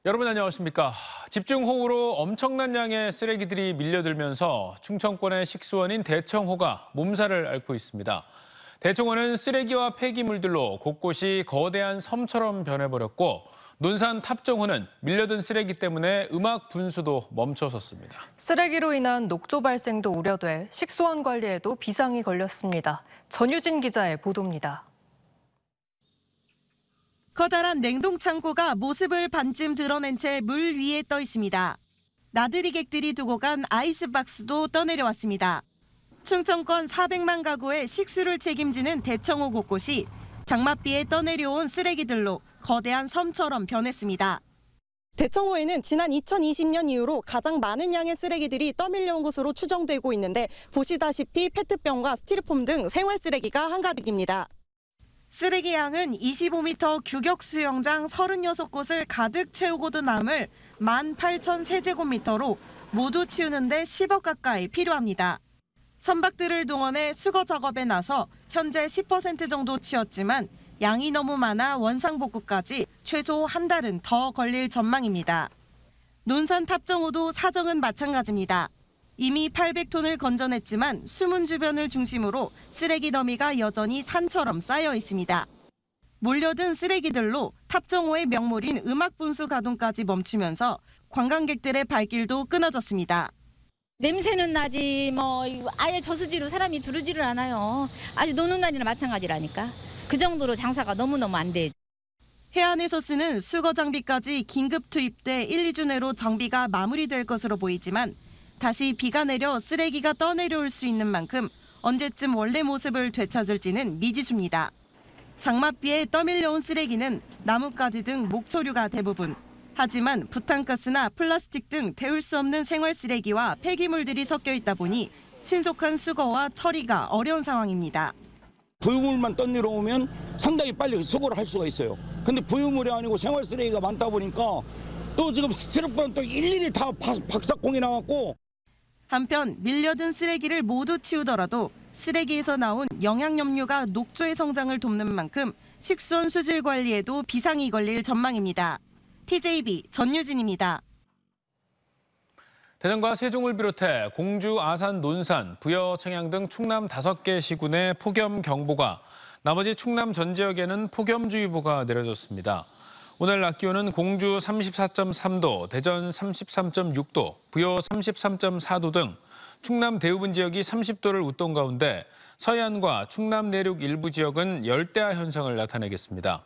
여러분 안녕하십니까? 집중호우로 엄청난 양의 쓰레기들이 밀려들면서 충청권의 식수원인 대청호가 몸살을 앓고 있습니다. 대청호는 쓰레기와 폐기물들로 곳곳이 거대한 섬처럼 변해버렸고 논산 탑정호는 밀려든 쓰레기 때문에 음악 분수도 멈춰섰습니다. 쓰레기로 인한 녹조 발생도 우려돼 식수원 관리에도 비상이 걸렸습니다. 전유진 기자의 보도입니다. 커다란 냉동 창고가 모습을 반쯤 드러낸 채 물 위에 떠 있습니다. 나들이객들이 두고 간 아이스박스도 떠내려왔습니다. 충청권 400만 가구의 식수를 책임지는 대청호 곳곳이 장맛비에 떠내려온 쓰레기들로 거대한 섬처럼 변했습니다. 대청호에는 지난 2020년 이후로 가장 많은 양의 쓰레기들이 떠밀려온 것으로 추정되고 있는데 보시다시피 페트병과 스티로폼 등 생활 쓰레기가 한가득입니다. 쓰레기 양은 25m 규격 수영장 36곳을 가득 채우고도 남을 18,000세제곱미터로 모두 치우는데 10억 가까이 필요합니다. 선박들을 동원해 수거 작업에 나서 현재 10% 정도 치웠지만 양이 너무 많아 원상복구까지 최소 한 달은 더 걸릴 전망입니다. 논산 탑정호도 사정은 마찬가지입니다. 이미 800톤을 건져냈지만 수문 주변을 중심으로 쓰레기 더미가 여전히 산처럼 쌓여 있습니다. 몰려든 쓰레기들로 탑정호의 명물인 음악분수 가동까지 멈추면서 관광객들의 발길도 끊어졌습니다. 냄새는 나지 아예 저수지로 사람이 두르지를 않아요. 아주 노는 날이나 마찬가지라니까. 그 정도로 장사가 너무너무 안 돼. 해안에서 쓰는 수거 장비까지 긴급 투입돼 1, 2주 내로 정비가 마무리될 것으로 보이지만 다시 비가 내려 쓰레기가 떠내려올 수 있는 만큼 언제쯤 원래 모습을 되찾을지는 미지수입니다. 장맛비에 떠밀려온 쓰레기는 나뭇가지 등 목초류가 대부분. 하지만 부탄가스나 플라스틱 등 데울 수 없는 생활 쓰레기와 폐기물들이 섞여 있다 보니 신속한 수거와 처리가 어려운 상황입니다. 부유물만 떠내려오면 상당히 빨리 수거를 할 수가 있어요. 근데 부유물이 아니고 생활 쓰레기가 많다 보니까 또 지금 스티로폼 또 일일이 다 박사공이 나왔고. 한편 밀려든 쓰레기를 모두 치우더라도 쓰레기에서 나온 영양염료가 녹조의 성장을 돕는 만큼 식수원 수질 관리에도 비상이 걸릴 전망입니다. TJB 전유진입니다. 대전과 세종을 비롯해 공주, 아산, 논산, 부여, 청양 등 충남 5개 시군에 폭염경보가, 나머지 충남 전 지역에는 폭염주의보가 내려졌습니다. 오늘 낮 기온은 공주 34.3도, 대전 33.6도, 부여 33.4도 등 충남 대부분 지역이 30도를 웃돈 가운데 서해안과 충남 내륙 일부 지역은 열대야 현상을 나타내겠습니다.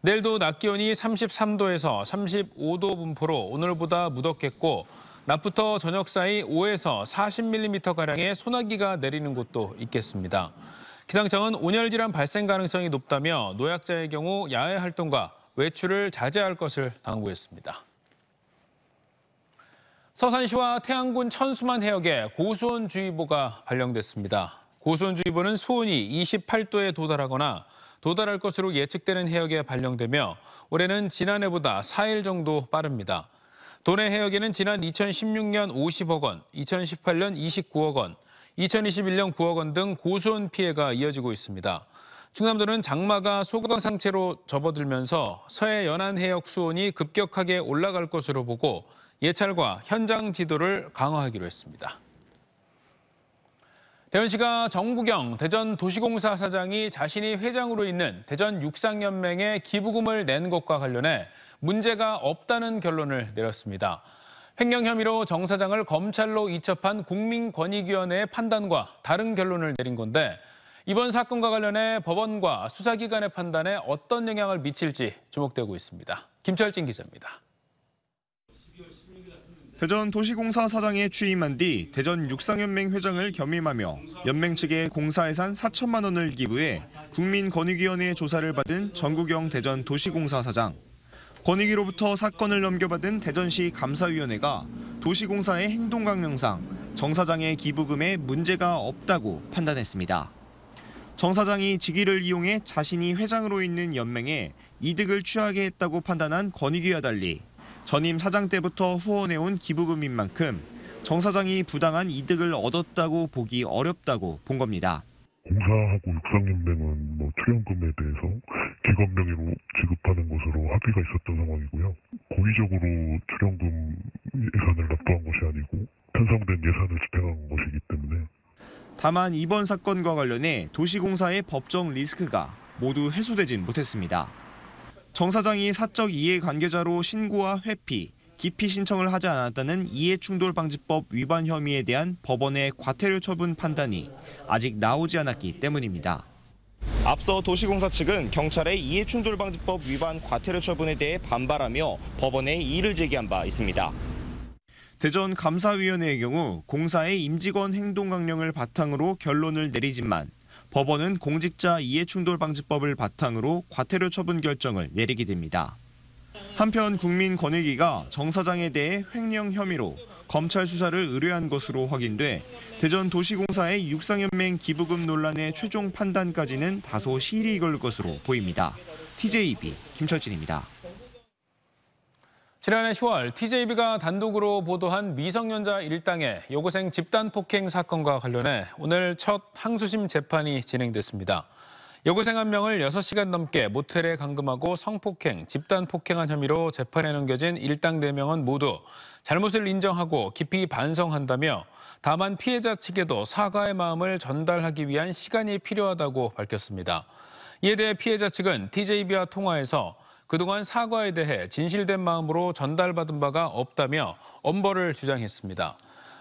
내일도 낮 기온이 33도에서 35도 분포로 오늘보다 무덥겠고 낮부터 저녁 사이 5에서 40mm가량의 소나기가 내리는 곳도 있겠습니다. 기상청은 온열 질환 발생 가능성이 높다며 노약자의 경우 야외 활동과 외출을 자제할 것을 당부했습니다. 서산시와 태안군 천수만 해역에 고수온주의보가 발령됐습니다. 고수온주의보는 수온이 28도에 도달하거나 도달할 것으로 예측되는 해역에 발령되며 올해는 지난해보다 4일 정도 빠릅니다. 도내 해역에는 지난 2016년 50억 원, 2018년 29억 원, 2021년 9억 원 등 고수온 피해가 이어지고 있습니다. 충남도는 장마가 소강 상태로 접어들면서 서해 연안 해역 수온이 급격하게 올라갈 것으로 보고 예찰과 현장 지도를 강화하기로 했습니다. 대전시가 정부경 대전도시공사 사장이 자신이 회장으로 있는 대전육상연맹에 기부금을 낸 것과 관련해 문제가 없다는 결론을 내렸습니다. 횡령 혐의로 정 사장을 검찰로 이첩한 국민권익위원회의 판단과 다른 결론을 내린 건데 이번 사건과 관련해 법원과 수사기관의 판단에 어떤 영향을 미칠지 주목되고 있습니다. 김철진 기자입니다. 대전도시공사 사장에 취임한 뒤 대전육상연맹 회장을 겸임하며 연맹 측에 공사예산 4천만 원을 기부해 국민권익위원회의 조사를 받은 정구경 대전도시공사 사장. 권익위로부터 사건을 넘겨받은 대전시 감사위원회가 도시공사의 행동강령상 정 사장의 기부금에 문제가 없다고 판단했습니다. 정 사장이 직위를 이용해 자신이 회장으로 있는 연맹에 이득을 취하게 했다고 판단한 권익위와 달리 전임 사장 때부터 후원해온 기부금인 만큼 정 사장이 부당한 이득을 얻었다고 보기 어렵다고 본 겁니다. 공사하고 육상연맹은 출연금에 대해서 기관 명의로 지급하는 것으로 합의가 있었던 상황이고요. 고객 고의적으로 출연금 예산을 납부한 것이 아니고 편성된 예산을 집행한 것이기 때문에. 다만 이번 사건과 관련해 도시공사의 법적 리스크가 모두 해소되진 못했습니다. 정 사장이 사적 이해관계자로 신고와 회피, 기피 신청을 하지 않았다는 이해충돌방지법 위반 혐의에 대한 법원의 과태료 처분 판단이 아직 나오지 않았기 때문입니다. 앞서 도시공사 측은 경찰의 이해충돌방지법 위반 과태료 처분에 대해 반발하며 법원에 이의를 제기한 바 있습니다. 대전 감사위원회의 경우 공사의 임직원 행동 강령을 바탕으로 결론을 내리지만 법원은 공직자 이해충돌방지법을 바탕으로 과태료 처분 결정을 내리게 됩니다. 한편 국민권익위가 정 사장에 대해 횡령 혐의로 검찰 수사를 의뢰한 것으로 확인돼 대전 도시공사의 육상연맹 기부금 논란의 최종 판단까지는 다소 시일이 걸릴 것으로 보입니다. TJB 김철진입니다. 지난해 10월 TJB가 단독으로 보도한 미성년자 일당의 여고생 집단 폭행 사건과 관련해 오늘 첫 항소심 재판이 진행됐습니다. 여고생 한 명을 6시간 넘게 모텔에 감금하고 성폭행, 집단 폭행한 혐의로 재판에 넘겨진 일당 4명은 모두 잘못을 인정하고 깊이 반성한다며 다만 피해자 측에도 사과의 마음을 전달하기 위한 시간이 필요하다고 밝혔습니다. 이에 대해 피해자 측은 TJB와 통화에서 그동안 사과에 대해 진실된 마음으로 전달받은 바가 없다며 엄벌을 주장했습니다.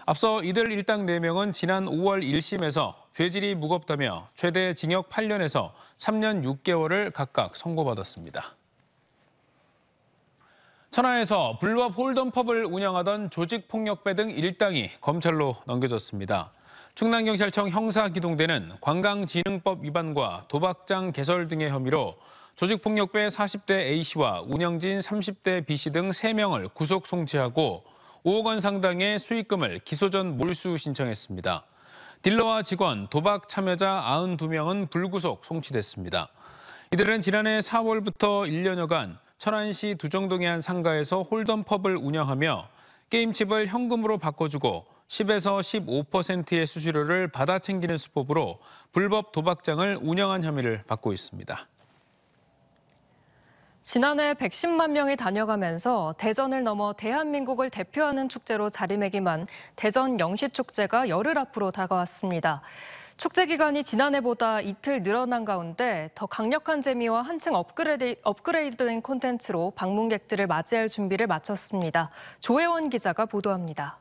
앞서 이들 일당 4명은 지난 5월 1심에서 죄질이 무겁다며 최대 징역 8년에서 3년 6개월을 각각 선고받았습니다. 천안에서 불법 홀덤펍을 운영하던 조직폭력배 등 일당이 검찰로 넘겨졌습니다. 충남경찰청 형사기동대는 관광진흥법 위반과 도박장 개설 등의 혐의로 조직폭력배 40대 A씨와 운영진 30대 B씨 등 3명을 구속 송치하고 5억 원 상당의 수익금을 기소 전 몰수 신청했습니다. 딜러와 직원, 도박 참여자 92명은 불구속 송치됐습니다. 이들은 지난해 4월부터 1년여간 천안시 두정동의 한 상가에서 홀덤펍을 운영하며 게임칩을 현금으로 바꿔주고 10에서 15%의 수수료를 받아 챙기는 수법으로 불법 도박장을 운영한 혐의를 받고 있습니다. 지난해 110만 명이 다녀가면서 대전을 넘어 대한민국을 대표하는 축제로 자리매김한 대전 영시축제가 열흘 앞으로 다가왔습니다. 축제 기간이 지난해보다 이틀 늘어난 가운데 더 강력한 재미와 한층 업그레이드된 콘텐츠로 방문객들을 맞이할 준비를 마쳤습니다. 조혜원 기자가 보도합니다.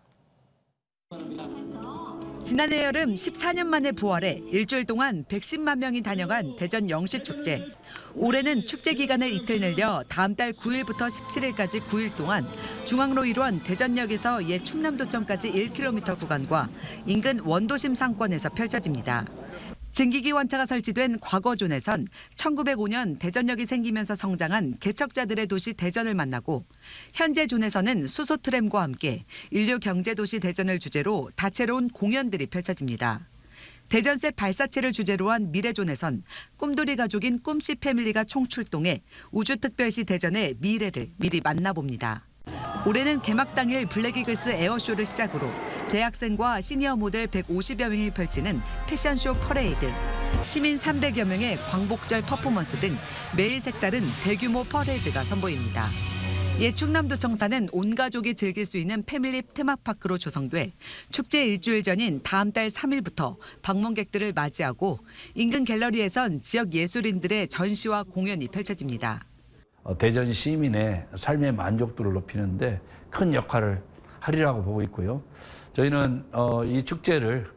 지난해 여름 14년 만에 부활해 일주일 동안 110만 명이 다녀간 대전 영시축제. 올해는 축제 기간을 이틀 늘려 다음 달 9일부터 17일까지 9일 동안 중앙로 1원 대전역에서 옛 충남도청까지 1km 구간과 인근 원도심 상권에서 펼쳐집니다. 증기기 원차가 설치된 과거존에선 1905년 대전역이 생기면서 성장한 개척자들의 도시 대전을 만나고 현재 존에서는 수소 트램과 함께 인류 경제도시 대전을 주제로 다채로운 공연들이 펼쳐집니다. 대전셋 발사체를 주제로 한 미래존에선 꿈돌이 가족인 꿈씨 패밀리가 총출동해 우주특별시 대전의 미래를 미리 만나봅니다. 올해는 개막 당일 블랙이글스 에어쇼를 시작으로 대학생과 시니어 모델 150여 명이 펼치는 패션쇼 퍼레이드, 시민 300여 명의 광복절 퍼포먼스 등 매일 색다른 대규모 퍼레이드가 선보입니다. 옛 충남도청사는 온 가족이 즐길 수 있는 패밀리 테마파크로 조성돼 축제 일주일 전인 다음 달 3일부터 방문객들을 맞이하고 인근 갤러리에선 지역 예술인들의 전시와 공연이 펼쳐집니다. 대전 시민의 삶의 만족도를 높이는데 큰 역할을 하리라고 보고 있고요. 저희는 이 축제를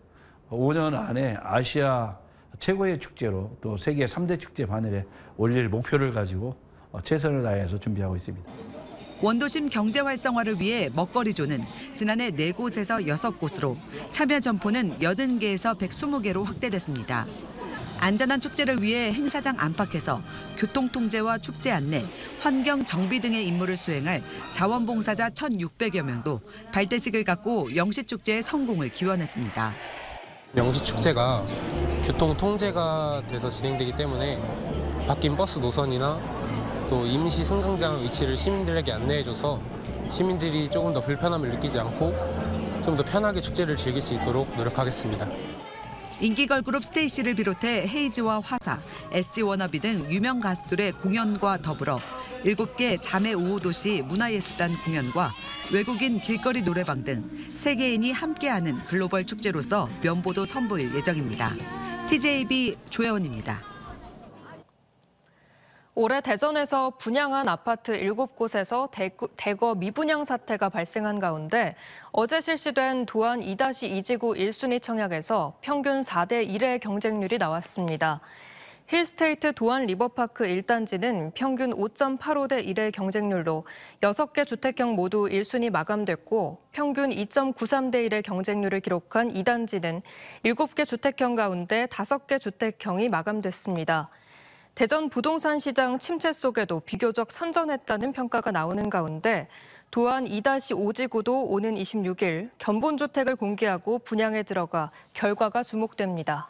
5년 안에 아시아 최고의 축제로 또 세계 3대 축제 반열에 올릴 목표를 가지고 최선을 다해서 준비하고 있습니다. 원도심 경제 활성화를 위해 먹거리존은 지난해 4곳에서 6곳으로 참여 점포는 80개에서 120개로 확대됐습니다. 안전한 축제를 위해 행사장 안팎에서 교통통제와 축제 안내, 환경 정비 등의 임무를 수행할 자원봉사자 1,600여 명도 발대식을 갖고 영시축제의 성공을 기원했습니다. 영시축제가 교통통제가 돼서 진행되기 때문에 바뀐 버스 노선이나 또 임시 승강장 위치를 시민들에게 안내해줘서 시민들이 조금 더 불편함을 느끼지 않고 좀 더 편하게 축제를 즐길 수 있도록 노력하겠습니다. 인기 걸그룹 스테이시를 비롯해 헤이즈와 화사, SG 워너비 등 유명 가수들의 공연과 더불어 7개 자매 우호도시 문화예술단 공연과 외국인 길거리 노래방 등 세계인이 함께하는 글로벌 축제로서 면보도 선보일 예정입니다. TJB 조혜원입니다. 올해 대전에서 분양한 아파트 7곳에서 대거 미분양 사태가 발생한 가운데 어제 실시된 도안 2-2지구 1순위 청약에서 평균 4대1의 경쟁률이 나왔습니다. 힐스테이트 도안 리버파크 1단지는 평균 5.85대 1의 경쟁률로 6개 주택형 모두 1순위 마감됐고 평균 2.93대 1의 경쟁률을 기록한 2단지는 7개 주택형 가운데 5개 주택형이 마감됐습니다. 대전 부동산 시장 침체 속에도 비교적 선전했다는 평가가 나오는 가운데 도안 2-5지구도 오는 26일 견본주택을 공개하고 분양에 들어가 결과가 주목됩니다.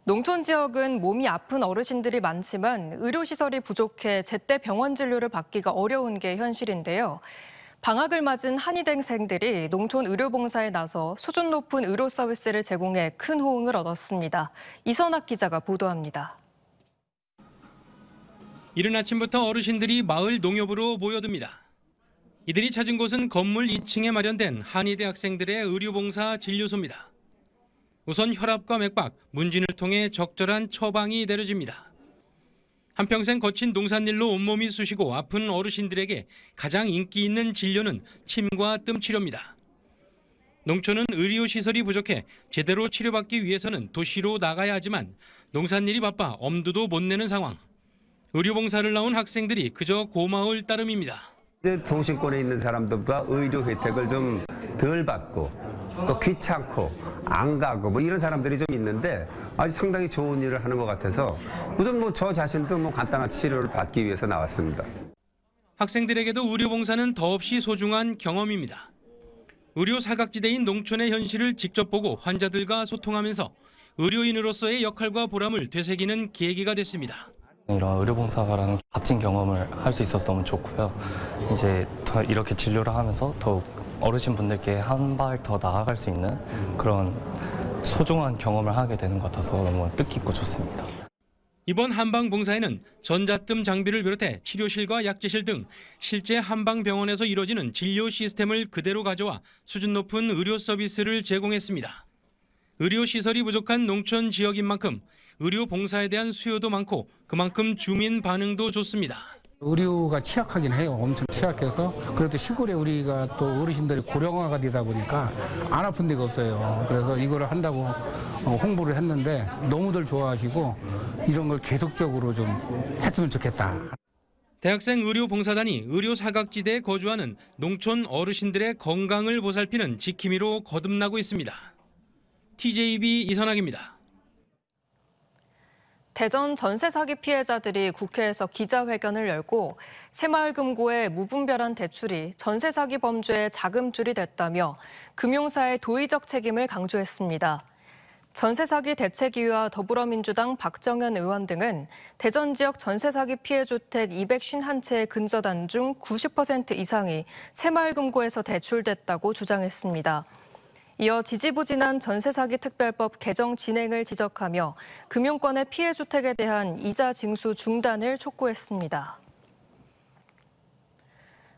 농촌 지역은 몸이 아픈 어르신들이 많지만 의료시설이 부족해 제때 병원 진료를 받기가 어려운 게 현실인데요. 방학을 맞은 한의대생들이 농촌 의료봉사에 나서 수준 높은 의료 서비스를 제공해 큰 호응을 얻었습니다. 이선학 기자가 보도합니다. 이른 아침부터 어르신들이 마을 농협으로 모여듭니다. 이들이 찾은 곳은 건물 2층에 마련된 한의대 학생들의 의료봉사 진료소입니다. 우선 혈압과 맥박, 문진을 통해 적절한 처방이 내려집니다. 한평생 거친 농산일로 온몸이 쑤시고 아픈 어르신들에게 가장 인기 있는 진료는 침과 뜸 치료입니다. 농촌은 의료시설이 부족해 제대로 치료받기 위해서는 도시로 나가야 하지만 농산일이 바빠 엄두도 못 내는 상황. 의료봉사를 나온 학생들이 그저 고마울 따름입니다. 도시권에 있는 사람들과 의료 혜택을 좀 덜 받고 또 귀찮고 안 가고 뭐 이런 사람들이 좀 있는데 아주 상당히 좋은 일을 하는 것 같아서 우선 뭐 저 자신도 간단한 치료를 받기 위해서 나왔습니다. 학생들에게도 의료봉사는 더없이 소중한 경험입니다. 의료 사각지대인 농촌의 현실을 직접 보고 환자들과 소통하면서 의료인으로서의 역할과 보람을 되새기는 계기가 됐습니다. 이런 의료봉사라는 값진 경험을 할 수 있어서 너무 좋고요. 이제 더 이렇게 진료를 하면서 더욱 어르신분들께 한 발 더 나아갈 수 있는 그런 소중한 경험을 하게 되는 것 같아서 너무 뜻깊고 좋습니다. 이번 한방봉사에는 전자뜸 장비를 비롯해 치료실과 약제실 등 실제 한방병원에서 이루어지는 진료 시스템을 그대로 가져와 수준 높은 의료 서비스를 제공했습니다. 의료시설이 부족한 농촌 지역인 만큼 의료봉사에 대한 수요도 많고 그만큼 주민 반응도 좋습니다. 의료가 취약하긴 해요. 엄청 취약해서. 그래도 시골에 우리가 또 어르신들이 고령화가 되다 보니까 안 아픈 데가 없어요. 그래서 이거를 한다고 홍보를 했는데 너무들 좋아하시고 이런 걸 계속적으로 좀 했으면 좋겠다. 대학생 의료봉사단이 의료 사각지대에 거주하는 농촌 어르신들의 건강을 보살피는 지킴이로 거듭나고 있습니다. TJB 이선학입니다. 대전 전세 사기 피해자들이 국회에서 기자회견을 열고 새마을금고의 무분별한 대출이 전세 사기 범죄의 자금줄이 됐다며 금융사의 도의적 책임을 강조했습니다. 전세 사기 대책위와 더불어민주당 박정현 의원 등은 대전 지역 전세 사기 피해 주택 251채의 근저당 중 90% 이상이 새마을금고에서 대출됐다고 주장했습니다. 이어 지지부진한 전세사기 특별법 개정 진행을 지적하며 금융권의 피해 주택에 대한 이자 징수 중단을 촉구했습니다.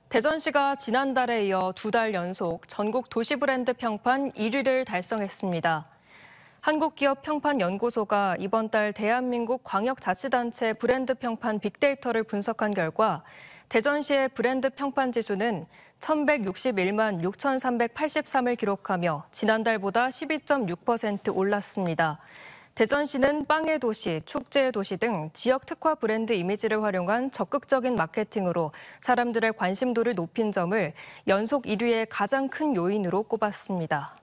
대전시가 지난달에 이어 2달 연속 전국 도시브랜드 평판 1위를 달성했습니다. 한국기업평판연구소가 이번 달 대한민국 광역자치단체 브랜드 평판 빅데이터를 분석한 결과 대전시의 브랜드 평판 지수는 1,161만 6,383을 기록하며 지난달보다 12.6% 올랐습니다. 대전시는 빵의 도시, 축제의 도시 등 지역 특화 브랜드 이미지를 활용한 적극적인 마케팅으로 사람들의 관심도를 높인 점을 연속 1위의 가장 큰 요인으로 꼽았습니다.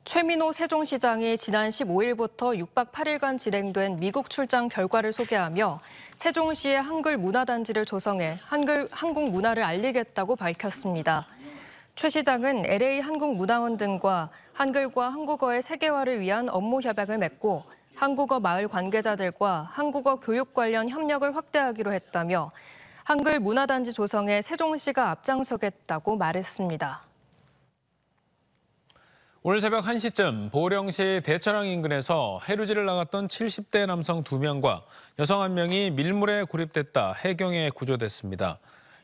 최민호 세종시장이 지난 15일부터 6박 8일간 진행된 미국 출장 결과를 소개하며 세종시의 한글 문화단지를 조성해 한국 문화를 알리겠다고 밝혔습니다. 최 시장은 LA 한국문화원 등과 한글과 한국어의 세계화를 위한 업무 협약을 맺고 한국어 마을 관계자들과 한국어 교육 관련 협력을 확대하기로 했다며 한글 문화단지 조성에 세종시가 앞장서겠다고 말했습니다. 오늘 새벽 1시쯤 보령시 대천항 인근에서 해루지를 나갔던 70대 남성 2명과 여성 1명이 밀물에 고립됐다 해경에 구조됐습니다.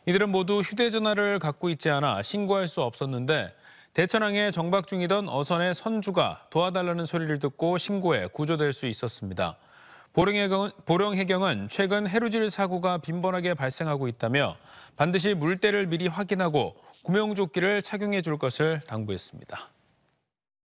이들은 모두 휴대전화를 갖고 있지 않아 신고할 수 없었는데 대천항에 정박 중이던 어선의 선주가 도와달라는 소리를 듣고 신고해 구조될 수 있었습니다. 보령해경은 최근 해루질 사고가 빈번하게 발생하고 있다며 반드시 물때를 미리 확인하고 구명조끼를 착용해 줄 것을 당부했습니다.